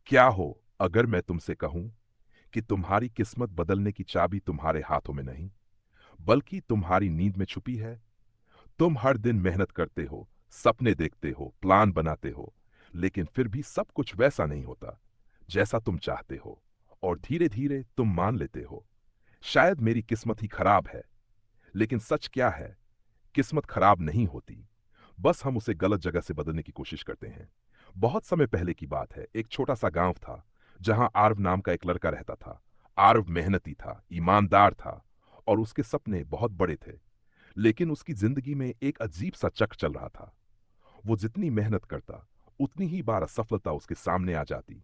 क्या हो अगर मैं तुमसे कहूं कि तुम्हारी किस्मत बदलने की चाबी तुम्हारे हाथों में नहीं, बल्कि तुम्हारी नींद में छुपी है। तुम हर दिन मेहनत करते हो, सपने देखते हो, प्लान बनाते हो, लेकिन फिर भी सब कुछ वैसा नहीं होता जैसा तुम चाहते हो। और धीरे धीरे तुम मान लेते हो, शायद मेरी किस्मत ही खराब है। लेकिन सच क्या है? किस्मत खराब नहीं होती, बस हम उसे गलत जगह से बदलने की कोशिश करते हैं। बहुत समय पहले की बात है, एक छोटा सा गांव था जहां आरव नाम का एक लड़का रहता था। आरव मेहनती था, ईमानदार था, और उसके सपने बहुत बड़े थे। लेकिन उसकी जिंदगी में एक अजीब सा चक्र चल रहा था। वो जितनी मेहनत करता, उतनी ही बार असफलता उसके सामने आ जाती।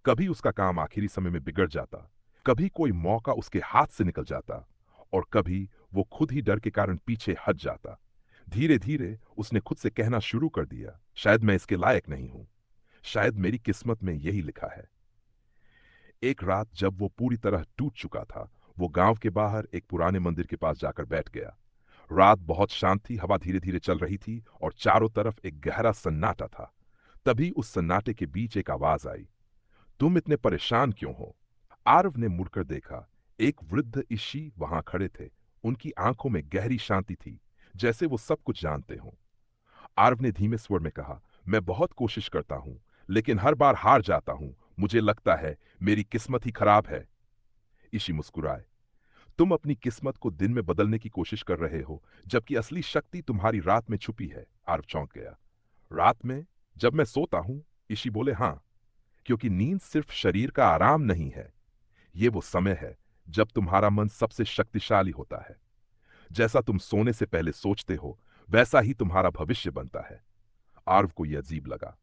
कभी उसका काम आखिरी समय में बिगड़ जाता, कभी कोई मौका उसके हाथ से निकल जाता, और कभी वो खुद ही डर के कारण पीछे हट जाता। धीरे धीरे उसने खुद से कहना शुरू कर दिया, शायद मैं इसके लायक नहीं हूं, शायद मेरी किस्मत में यही लिखा है। एक रात जब वो पूरी तरह टूट चुका था, वो गांव के बाहर एक पुराने मंदिर के पास जाकर बैठ गया। रात बहुत शांत थी, हवा धीरे धीरे चल रही थी, और चारों तरफ एक गहरा सन्नाटा था। तभी उस सन्नाटे के बीच एक आवाज आई, तुम इतने परेशान क्यों हो? आरव ने मुड़कर देखा। एक वृद्ध ऋषि वहां खड़े थे। उनकी आंखों में गहरी शांति थी, जैसे वो सब कुछ जानते हों। आरव ने धीमे स्वर में कहा, मैं बहुत कोशिश करता हूं, लेकिन हर बार हार जाता हूं। मुझे लगता है मेरी किस्मत ही खराब है। ऋषि मुस्कुराए, तुम अपनी किस्मत को दिन में बदलने की कोशिश कर रहे हो, जबकि असली शक्ति तुम्हारी रात में छुपी है। आरव चौंक गया। रात में? जब मैं सोता हूं? ऋषि बोले, हाँ, क्योंकि नींद सिर्फ शरीर का आराम नहीं है, ये वो समय है जब तुम्हारा मन सबसे शक्तिशाली होता है। जैसा तुम सोने से पहले सोचते हो, वैसा ही तुम्हारा भविष्य बनता है। आर्व को यह अजीब लगा,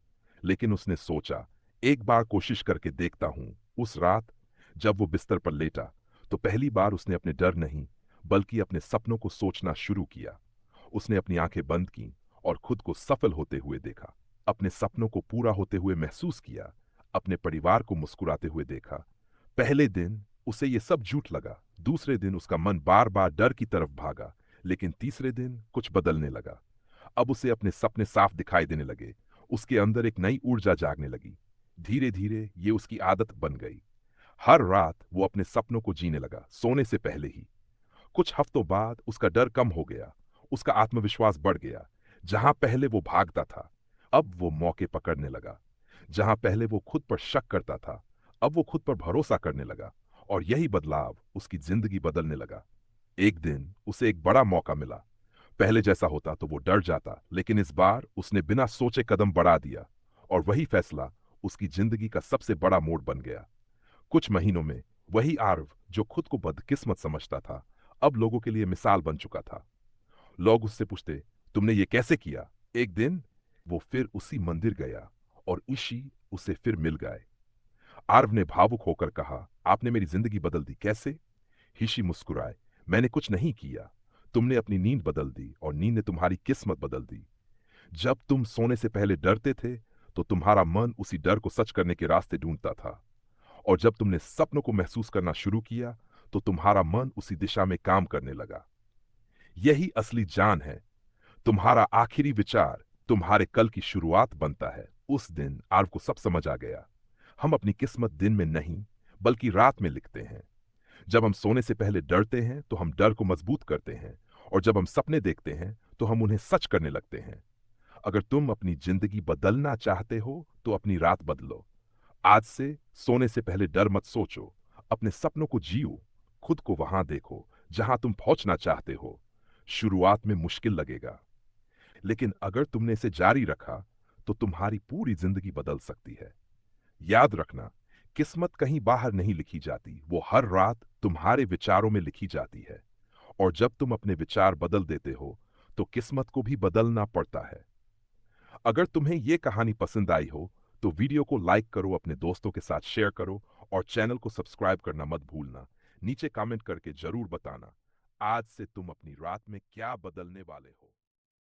लेकिन उसने सोचा, एक बार कोशिश करके देखता हूं। उस रात जब वो बिस्तर पर लेटा, तो पहली बार उसने अपने डर नहीं, बल्कि अपने सपनों को सोचना शुरू किया। उसने अपनी आंखें बंद की और खुद को सफल होते हुए देखा। अपने सपनों को पूरा होते हुए महसूस किया, अपने परिवार को मुस्कुराते हुए देखा। पहले दिन उसे ये सब झूठ लगा, दूसरे दिन उसका मन बार बार डर की तरफ भागा, लेकिन तीसरे दिन कुछ बदलने लगा। अब उसे अपने सपने साफ दिखाई देने लगे, उसके अंदर एक नई ऊर्जा जागने लगी। धीरे धीरे ये उसकी आदत बन गई। हर रात वो अपने सपनों को जीने लगा, सोने से पहले ही। कुछ हफ्तों बाद उसका डर कम हो गया, उसका आत्मविश्वास बढ़ गया। जहां पहले वो भागता था, अब वो मौके पकड़ने लगा। जहां पहले वो खुद पर शक करता था, अब वो खुद पर भरोसा करने लगा। और यही बदलाव उसकी जिंदगी बदलने लगा। एक दिन उसे एक बड़ा मौका मिला। पहले जैसा होता तो वो डर जाता, लेकिन इस बार उसने बिना सोचे कदम बढ़ा दिया, और वही फैसला उसकी जिंदगी का सबसे बड़ा मोड़ बन गया। कुछ महीनों में वही आरव जो खुद को बदकिस्मत समझता था, अब लोगों के लिए मिसाल बन चुका था। लोग उससे पूछते, तुमने ये कैसे किया? एक दिन वो फिर उसी मंदिर गया, और ऋषि उसे फिर मिल गए। आरव ने भावुक होकर कहा, आपने मेरी जिंदगी बदल दी। कैसे? ऋषि मुस्कुराए, मैंने कुछ नहीं किया, तुमने अपनी नींद बदल दी, और नींद ने तुम्हारी किस्मत बदल दी। जब तुम सोने से पहले डरते थे, तो तुम्हारा मन उसी डर को सच करने के रास्ते ढूंढता था। और जब तुमने सपनों को महसूस करना शुरू किया, तो तुम्हारा मन उसी दिशा में काम करने लगा। यही असली जान है। तुम्हारा आखिरी विचार तुम्हारे कल की शुरुआत बनता है। उस दिन आर्व को सब समझ आ गया। हम अपनी किस्मत दिन में नहीं, बल्कि रात में लिखते हैं। जब हम सोने से पहले डरते हैं, तो हम डर को मजबूत करते हैं, और जब हम सपने देखते हैं, तो हम उन्हें सच करने लगते हैं। अगर तुम अपनी जिंदगी बदलना चाहते हो, तो अपनी रात बदलो। आज से सोने से पहले डर मत सोचो, अपने सपनों को जियो। खुद को वहां देखो जहां तुम पहुंचना चाहते हो। शुरुआत में मुश्किल लगेगा, लेकिन अगर तुमने इसे जारी रखा, तो तुम्हारी पूरी जिंदगी बदल सकती है। याद रखना, किस्मत कहीं बाहर नहीं लिखी जाती, वो हर रात तुम्हारे विचारों में लिखी जाती है। और जब तुम अपने विचार बदल देते हो, तो किस्मत को भी बदलना पड़ता है। अगर तुम्हें ये कहानी पसंद आई हो, तो वीडियो को लाइक करो, अपने दोस्तों के साथ शेयर करो, और चैनल को सब्सक्राइब करना मत भूलना। नीचे कमेंट करके जरूर बताना, आज से तुम अपनी रात में क्या बदलने वाले हो।